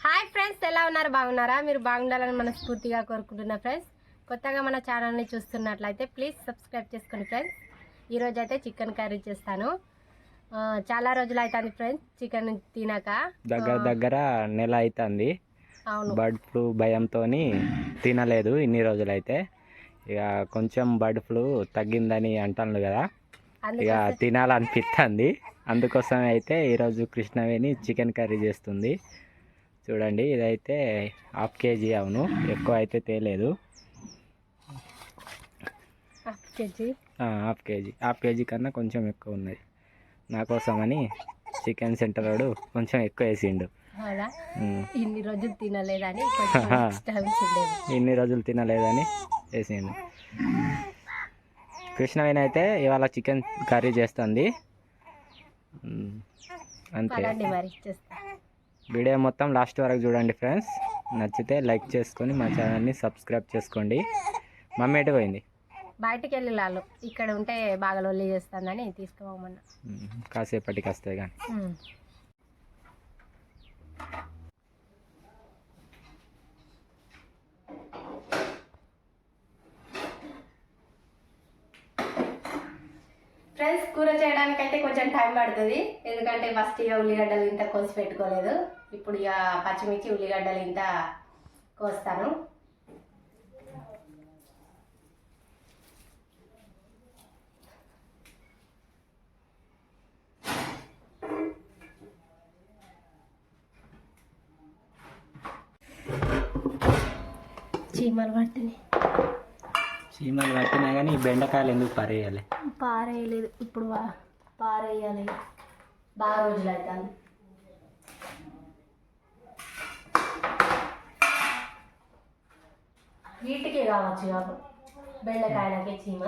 Hi friends, ఎలా ఉన్నారు? బాగున్నారా? మీరు బాగుండాలని మనస్ఫూర్తిగా కోరుకుంటున్నా ఫ్రెండ్స్. కొత్తగా మన ఛానల్ని చూస్తున్నట్లయితే ప్లీజ్ సబ్స్క్రైబ్ చేసుకోండి ఫ్రెండ్స్. ఈరోజు అయితే చికెన్ కర్రీ చేస్తాను. చాలా రోజులు అవుతుంది ఫ్రెండ్స్ చికెన్ తినక. దగ్గర నెల అవుతుంది. అవును, బర్డ్ ఫ్లూ భయంతో తినలేదు ఇన్ని రోజులైతే. ఇక కొంచెం బర్డ్ ఫ్లూ తగ్గిందని అంటాను కదా, ఇక తినాలనిపిస్తుంది. అందుకోసం అయితే ఈరోజు కృష్ణవేణి చికెన్ కర్రీ చేస్తుంది. చూడండి, ఇదైతే హాఫ్ కేజీ. అవును, ఎక్కువ అయితే తేలేదు. హాఫ్ కేజీ కన్నా కొంచెం ఎక్కువ ఉన్నది. నా కోసమని చికెన్ సెంటర్ వాడు కొంచెం ఎక్కువ వేసిండు. ఇన్ని రోజులు తినలేదని వేసిండు. కృష్ణవేణి అయితే ఇవాళ చికెన్ కర్రీ చేస్తుంది అంతే. వీడియో మొత్తం లాస్ట్ వరకు చూడండి ఫ్రెండ్స్. నచ్చితే లైక్ చేసుకొని మా ఛానల్ని సబ్స్క్రైబ్ చేసుకోండి. మమ్మీ ఎటు పోయింది? బయటికి వెళ్ళి లాలు ఇక్కడ ఉంటే బాగా లొల్లి చేస్తుందని తీసుకోమన్నా. కాసేపటికి వస్తాయి కానీ. ఫ్రెండ్స్, కూర చేయడానికి అయితే కొంచెం టైం పడుతుంది. ఎందుకంటే ఫస్ట్ ఇక ఉల్లిగడ్డలు ఇంత కోసి పెట్టుకోలేదు. ఇప్పుడు ఇక పచ్చిమిర్చి ఉల్లిగడ్డలు ఇంత కోస్తాను. చీమలు పట్టినా కానీ ఈ బెండకాయలు ఎందుకు పారేయాలి? పారేయలేదు, ఇప్పుడు పారేయాలి. బాగా రోజులు అవుతాను. వీటికే కావచ్చు కాదు, బెండకాయలకే చీమ.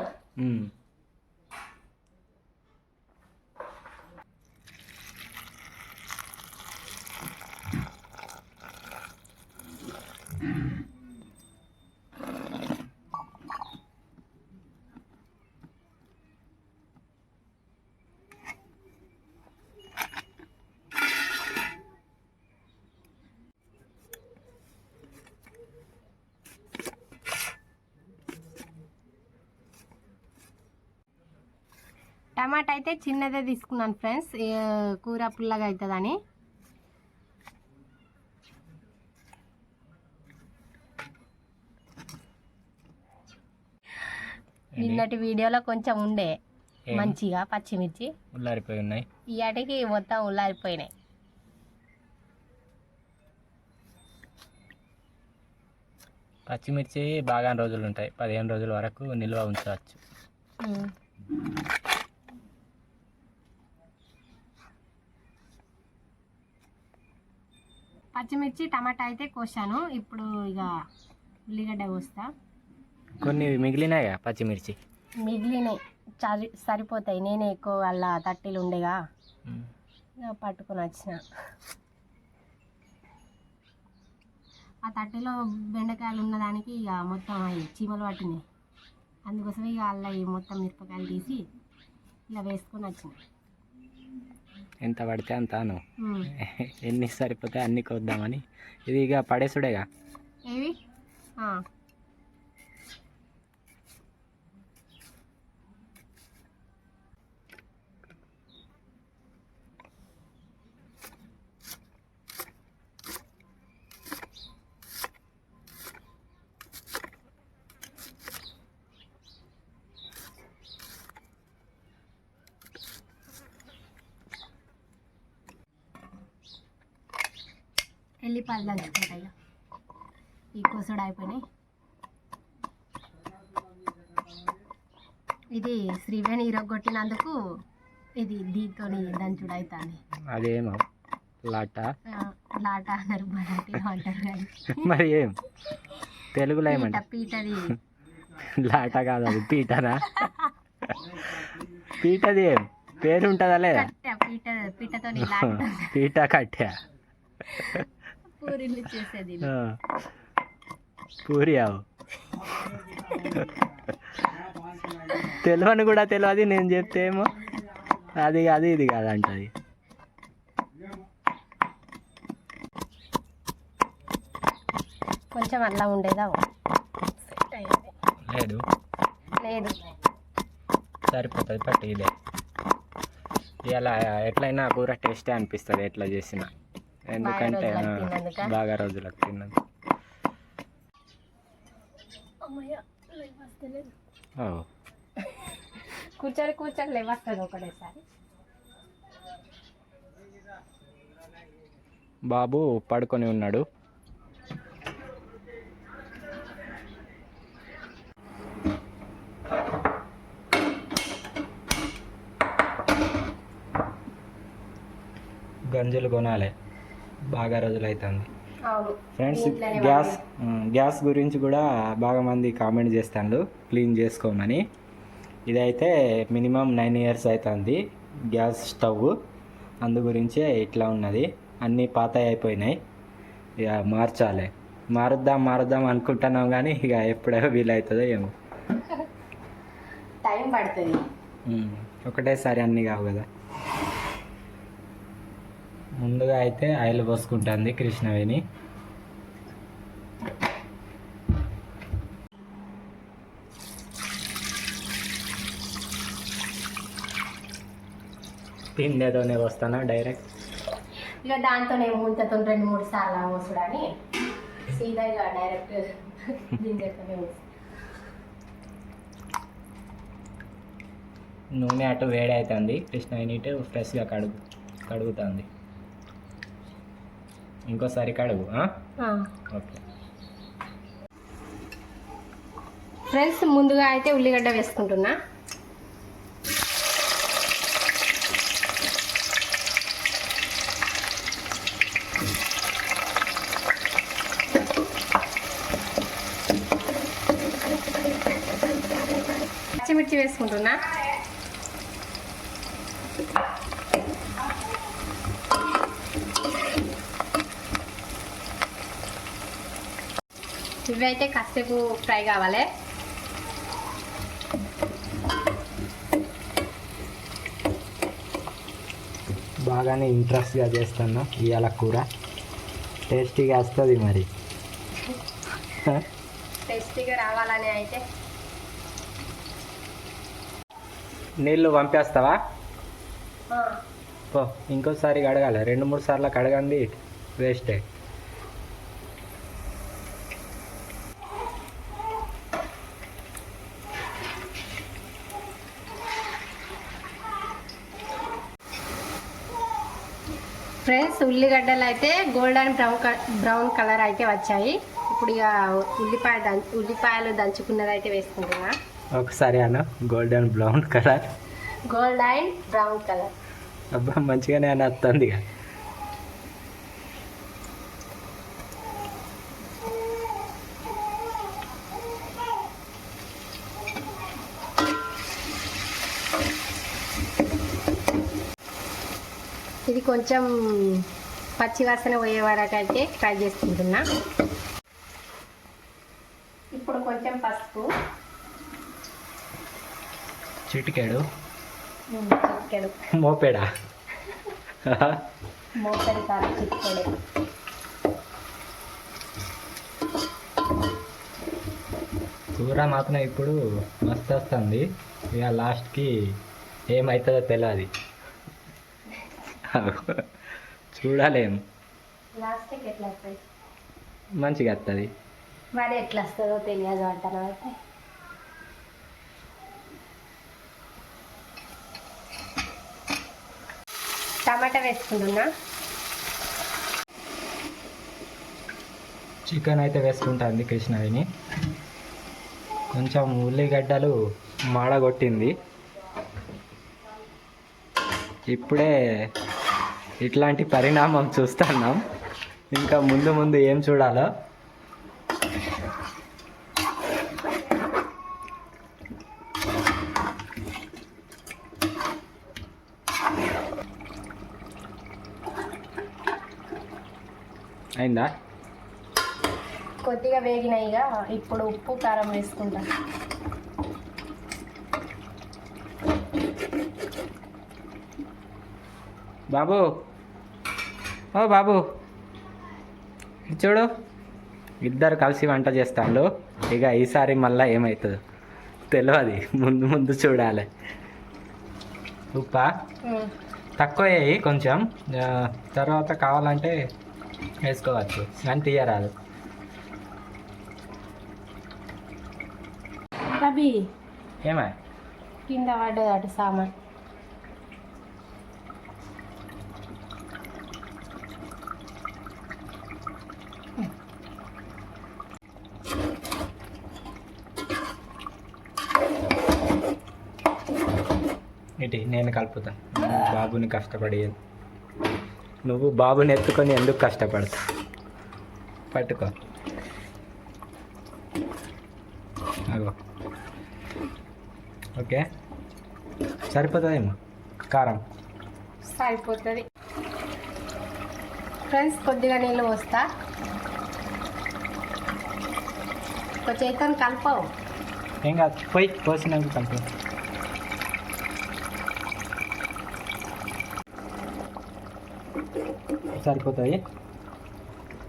టమాటా అయితే చిన్నదే తీసుకున్నాను ఫ్రెండ్స్, కూర పుల్లగా అవుతుందని. నిన్నటి వీడియోలో కొంచెం ఉండే మంచిగా పచ్చిమిర్చి ఉల్లారిపోయి ఉన్నాయి. ఈ ఆటికి మొత్తం ఉల్లారిపోయినాయి. పచ్చిమిర్చి బాగా రోజులు ఉంటాయి, 15 రోజుల వరకు నిల్వ ఉంచవచ్చు. పచ్చిమిర్చి టమాటా అయితే కోసాను. ఇప్పుడు ఇక ఉల్లిగడ్డ కోస్తా. కొన్ని మిగిలినాయిగా పచ్చిమిర్చి, మిగిలినాయి సరిపోతాయి. నేనే ఎక్కువ వాళ్ళ తట్టీలు ఉండేగా పట్టుకొని వచ్చిన. ఆ తట్టిలో బెండకాయలు ఉన్నదానికి ఇక మొత్తం అవి చీమలు పట్టినాయి. అందుకోసం ఇక అలా మొత్తం మిరపకాయలు తీసి ఇలా వేసుకొని వచ్చిన. ఎంత పడితే అంతాను, ఎన్ని సరిపోతే అన్ని కొద్దామని. ఇది ఇక పడేసుడేగా. ఏవి ఎల్లిపాయలు దంచుకుంటాయి. ఈ కోసడు అయిపోయినాయి. ఇది శ్రీవేణి ఇరగొట్టినందుకు ఇది దీంతో దంచుడు అవుతుంది. అదేమో లాట అన్నారు, మరాఠీలో అంటారు కానీ మరి ఏం తెలుగులో ఏమంట? పీటది. లాట కాదు, అది పీటనా? పీటది ఏం పేరు ఉంటుందా లేదా? పీటతో పీట కట్టా పూరీలు చేసేది. పూరి అవు తెలియని కూడా తెలియదు. నేను చెప్తే ఏమో అది కాదు ఇది కాదు అంటది. కొంచెం అల్లం ఉండేదా లేదు లేదు సరిపోతుంది పట్టు ఇదే ఇలా ఎట్లయినా కూర టేస్టే అనిపిస్తుంది ఎట్లా చేసినా ఎందుకంటే బాగా రోజులకు తిన్నది కూర్చొని లేవస్తుంది ఒకటేసారి. బాబు పడుకొని ఉన్నాడు. గంజులు కొనాలి, బాగా రోజులు అవుతుంది ఫ్రెండ్స్. గ్యాస్ గురించి కూడా బాగా మంది కామెంట్ చేస్తాడు క్లీన్ చేసుకోమని. ఇదైతే మినిమం 9 years అవుతుంది గ్యాస్ స్టవ్, అందు గురించే ఇట్లా ఉన్నది. అన్నీ పాత అయిపోయినాయి, ఇక మారుద్దాం అనుకుంటున్నాం కానీ ఇక ఎప్పుడో వీలవుతుందో ఏమో, టైం పడుతుంది. ఒకటేసారి అన్నీ కావు కదా. ముందుగా అయితే ఆయిల్ పోసుకుంటుంది కృష్ణవేణి. తిండేతోనే వస్తానా డైరెక్ట్, ఇక దాంతోనే ముంతతో 2-3 సార్లు పోసుడని సీదా ఇక డైరెక్ట్ గింజతోనే పోసు. నూనె అటు వేడి అవుతుంది, కృష్ణవేణి ఇటు ఫ్రెష్గా కడుగుతుంది. ఇంకోసారి కడుగు. ఓకే ఫ్రెండ్స్, ముందుగా అయితే ఉల్లిగడ్డ వేసుకుంటున్నా. పచ్చిమిర్చి వేసుకుంటున్నా. ఇవి అయితే కాసేపు ఫ్రై కావాలి. బాగానే ఇంట్రెస్ట్గా చేస్తాను ఇవాళ కూర, టేస్టీగా వస్తుంది. మరి టేస్టీగా రావాలని అయితే నీళ్ళు పంపేస్తావా? ఇంకోసారి కడగాలి, 2-3 సార్లు కడగండి, వేస్టే. ఫ్రెండ్స్, ఉల్లిగడ్డలు అయితే గోల్డెన్ బ్రౌన్ కలర్ అయితే వచ్చాయి. ఇప్పుడు ఇక ఉల్లిపాయలు దంచుకున్నది అయితే వేసుకుంటున్నా. ఒకసారి అన్న గోల్డెన్ బ్రౌన్ కలర్. అబ్బా మంచిగానే అని వస్తుంది ఇక. ఇది కొంచెం పచ్చివాసన పోయే వరకు అయితే ఫ్రై చేసుకుంటున్నా. ఇప్పుడు కొంచెం పసుపు, చిటికెడు మోపేడా, మోపెడు కాదు చిటికెడు. కూర మాత్రం ఇప్పుడు మస్తు వస్తుంది, ఇక లాస్ట్కి ఏమవుతుందో తెలియదు, చూడలేం. లాస్ట్కి ఎట్లా వస్తుంది? మంచిగా వస్తుంది, మరి ఎట్లా వస్తుందో తెలియదు అంటారు. అయితే టమాటా వేసుకుంటున్నా. చికెన్ అయితే వేసుకుంటుంది కృష్ణవేణి. కొంచెం ఉల్లిగడ్డలు మాడగొట్టింది. ఇప్పుడే ఇట్లాంటి పరిణామం చూస్తున్నాం, ఇంకా ముందు ఏం చూడాలో. అయిందా? కొద్దిగా వేగినాయిగా, ఇప్పుడు ఉప్పు కారం వేసుకుంటా. బాబు, ఓ బాబు చూడు, ఇద్దరు కలిసి వంట చేస్తాండు. ఇక ఈసారి మళ్ళీ ఏమవుతుందో తెలియదు, ముందు ముందు చూడాలి. ఉప్పా తక్కువ వేయి కొంచెం, తర్వాత కావాలంటే వేసుకోవచ్చు కానీ తీయరాదు. రబీ ఏమా కింద పడ్డది అటు సామాన్. ఇటు నేను కలుపుతా, బాబుని కష్టపడేది. నువ్వు బాబుని ఎత్తుకొని ఎందుకు కష్టపడతా? పట్టుకో, అగో. ఓకే, సరిపోతుందేమో కారం. సరిపోతుంది ఫ్రెండ్స్. కొద్దిగా నీళ్ళు పోస్తా, కొంచెం అయితే కలపవు. ఏం కాదు, పోయి పోసినాక కలుపు. సరిపోతాయి.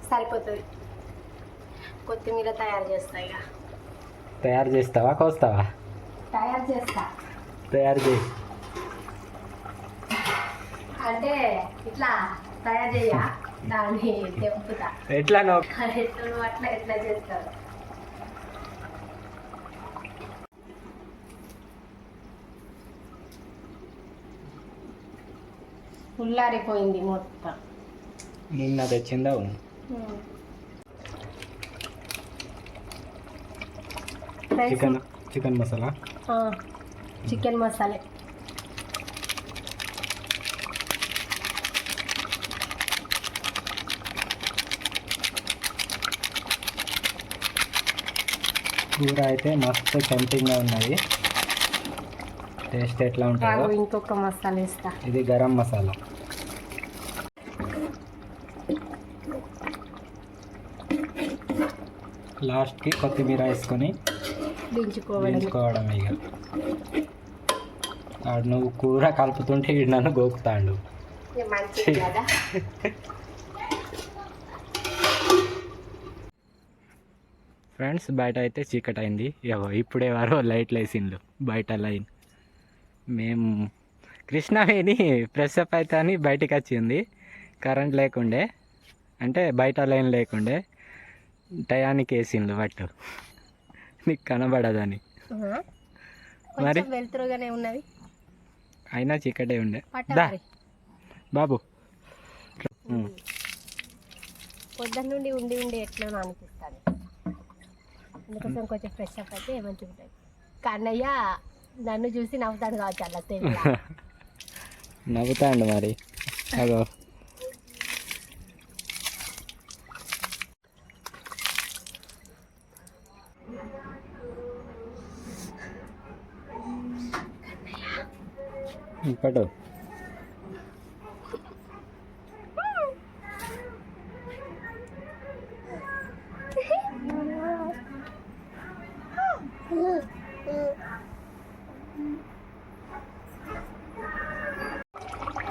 సరిపోతుంది. కొత్తిమీర తయారు చేస్తా. ఇక తయారు చేస్తావా కోస్తావా? తయారు చేస్తా. తయారు చేయి అంటే ఇట్లా తయారు చేయ దాన్ని తెంపుతా. ఎట్లా నువ్వు నువ్వు అట్లా ఎట్లా చేస్తావు? ఉల్లారిపోయింది మొత్తం. నిన్న తెచ్చిందా? చికెన్ మసాలా. చికెన్ మసాలా కూర అయితే మస్తు టెంప్టింగ్గా ఉన్నది. టేస్ట్ ఎట్లా ఉంటుందో. ఇంకొక మసాలా వేస్తా. ఇది గరం మసాలా. లాస్ట్కి కొత్తిమీర వేసుకొని దించుకోవడం. ఇక నువ్వు కూర కలుపుతుంటే ఇడు నన్ను గోకుతాడు. ఫ్రెండ్స్, బయట అయితే చీకటి అయింది. ఇప్పుడే వారు లైట్లు వేసిండ్రు బయట లైన్. మేము కృష్ణవేణి ఫ్రెష్ అప్ అయితే అని బయటికి వచ్చింది. కరెంట్ లేకుండే, అంటే బయట లైన్ లేకుండే. టయానికి వేసిండ్రు బట్ నీకు కనబడదని. మరి వెళ్తురుగానే ఉన్నది, అయినా చీకటే ఉండే. దా బాబు. పొద్దున్న నుండి ఉండి ఉండి ఎట్లా అనిపిస్తుంది. అందుకోసం కొంచెం ఫ్రెష్ అప్ అయితే మంచిగా ఉంటుంది. కన్నయ్య నన్ను చూసి నవ్వుతాడు కావచ్చు. అలా నవ్వుతాండు మరి. అగో పట్టు.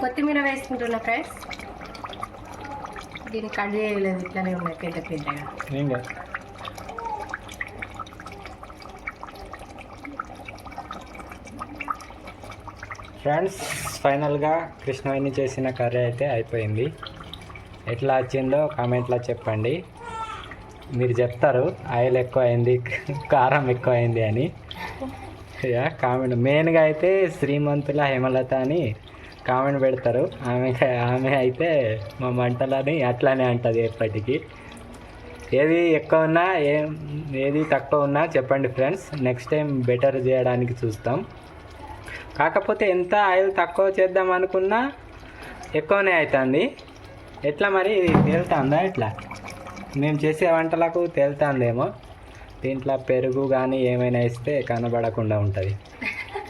కొత్తిమీర వేసుకుంటున్నా ఫ్రెండ్స్. దీన్ని కట్ చేయలేదు, ఇట్లానే ఉన్నాయి పెద్ద పెద్దగా. ఫ్రెండ్స్, ఫైనల్గా కృష్ణవేణి చేసిన కర్రీ అయితే అయిపోయింది. ఎట్లా వచ్చిందో కామెంట్లో చెప్పండి. మీరు చెప్తారు ఆయిల్ ఎక్కువ అయింది, కారం ఎక్కువ అయింది అని. కామెంట్ మెయిన్గా అయితే శ్రీమంతుల హేమలత అని కామెంట్ పెడతారు. ఆమె అయితే మా మంటలని అట్లానే అంటుంది ఎప్పటికీ. ఏది ఎక్కువ ఉన్నా ఏది తక్కువ ఉన్నా చెప్పండి ఫ్రెండ్స్. నెక్స్ట్ టైం బెటర్ చేయడానికి చూస్తాం. కాకపోతే ఎంత ఆయిల్ తక్కువ చేద్దాం అనుకున్నా ఎక్కువనే అవుతుంది. ఎట్లా మరి తేలుతుందా? ఎట్లా మేము చేసే వంటలకు తేలుతుందేమో. దీంట్లో పెరుగు కానీ ఏమైనా వేస్తే కనబడకుండా ఉంటుంది.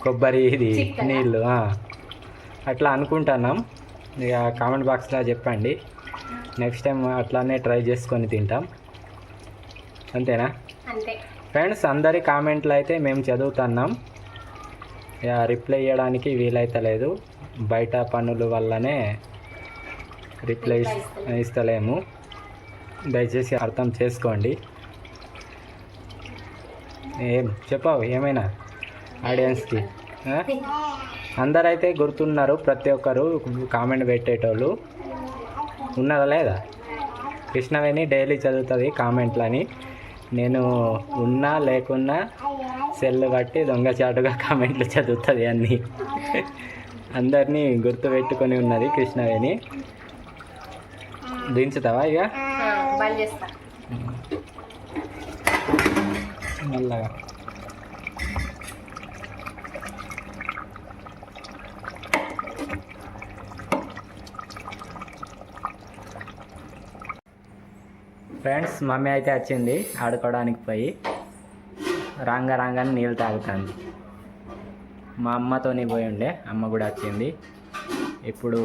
కొబ్బరి ఇది నీళ్ళు అట్లా అనుకుంటున్నాం. ఇక కామెంట్ బాక్స్లో చెప్పండి. నెక్స్ట్ టైం అట్లానే ట్రై చేసుకొని తింటాం. అంతేనా ఫ్రెండ్స్? అందరి కామెంట్లు అయితే మేము చదువుతున్నాం. రిప్లై ఇవ్వడానికి వీలైతలేదు, బయట పనుల వల్లనే రిప్లై ఇస్తలేము. దయచేసి అర్థం చేసుకోండి. ఏం చెప్పావు ఏమైనా ఆడియన్స్కి? అందరైతే గుర్తున్నారు, ప్రతి ఒక్కరు కామెంట్ పెట్టేటోళ్ళు ఉన్నారా లేదా? కృష్ణవేణి డైలీ చదువుతుంది కామెంట్లని. నేను ఉన్నా లేకున్నా సెల్ బట్టి దొంగచాటుగా కామెంట్లు చదువుతుంది అన్నీ. అందరినీ గుర్తు పెట్టుకొని ఉన్నది కృష్ణవేణి. దించుతావా ఇక? బంద్ చేస్తా మెల్లగా. ఫ్రెండ్స్, మమ్మీ అయితే వచ్చింది ఆడుకోవడానికి పోయి. రాగానే నీళ్ళు తాగుతుంది. మా అమ్మతోని పోయి ఉండే, అమ్మ కూడా వచ్చింది. ఇప్పుడు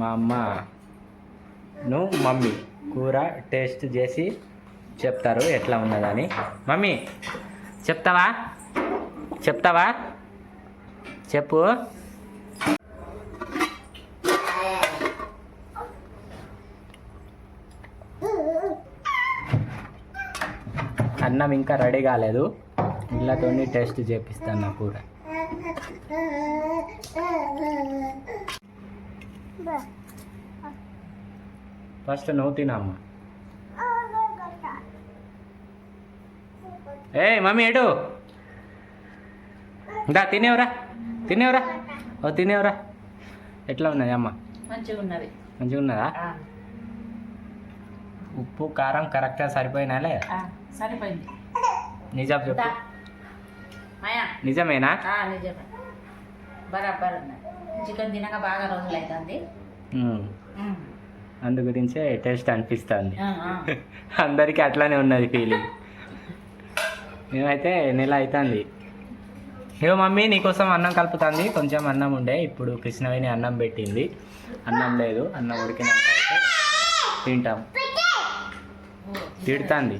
మా అమ్మను మమ్మీ కూర టేస్ట్ చేసి చెప్తారు ఎట్లా ఉన్నదని. మమ్మీ చెప్తావా చెప్పు. అన్నం ఇంకా రెడీ కాలేదు, ఇళ్ళతోని టేస్ట్ చేపిస్తాను నా కూర. ఫస్ట్ నువ్వు తినమ్మా. ఏ మమ్మీ ఎటు? ఇంకా తినేవరా ఓ తినేవరా. ఎట్లా ఉన్నది అమ్మ? మంచిగా ఉన్నదా? ఉప్పు కారం కరెక్ట్గా సరిపోయినాలే? సరిపోయింది. నిజం చెప్పు. నిజమేనా? నిజమే, బరాబర్ ఉన్నది. చికెన్ తినక బాగా రోజులు అవుతుంది. అందు గురించే టేస్ట్ అనిపిస్తుంది. అందరికీ అట్లానే ఉన్నది ఫీలింగ్. మేమైతే నెల అవుతుంది. ఏమో మమ్మీ నీకోసం అన్నం కలుపుతుంది. కొంచెం అన్నం ఉండే, ఇప్పుడు కృష్ణవేణి అన్నం పెట్టింది. అన్నం లేదు, అన్నం ఉడికినాక అయితే తింటాం. తిడుతుంది.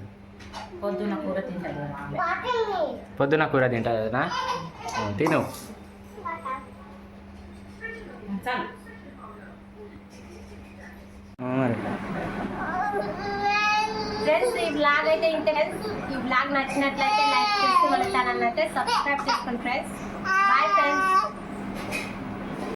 పొద్దున కూర తింటుంది కదా. తిను. ఫ్రెండ్స్, ఈ బ్లాగ్ అయితే ఇంతే. ఈ బ్లాగ్ నచ్చినట్లయితే లైక్ చేసి మన ఛానల్ అయితే సబ్స్క్రైబ్ చేసుకోండి ఫ్రెండ్స్. Bye friends.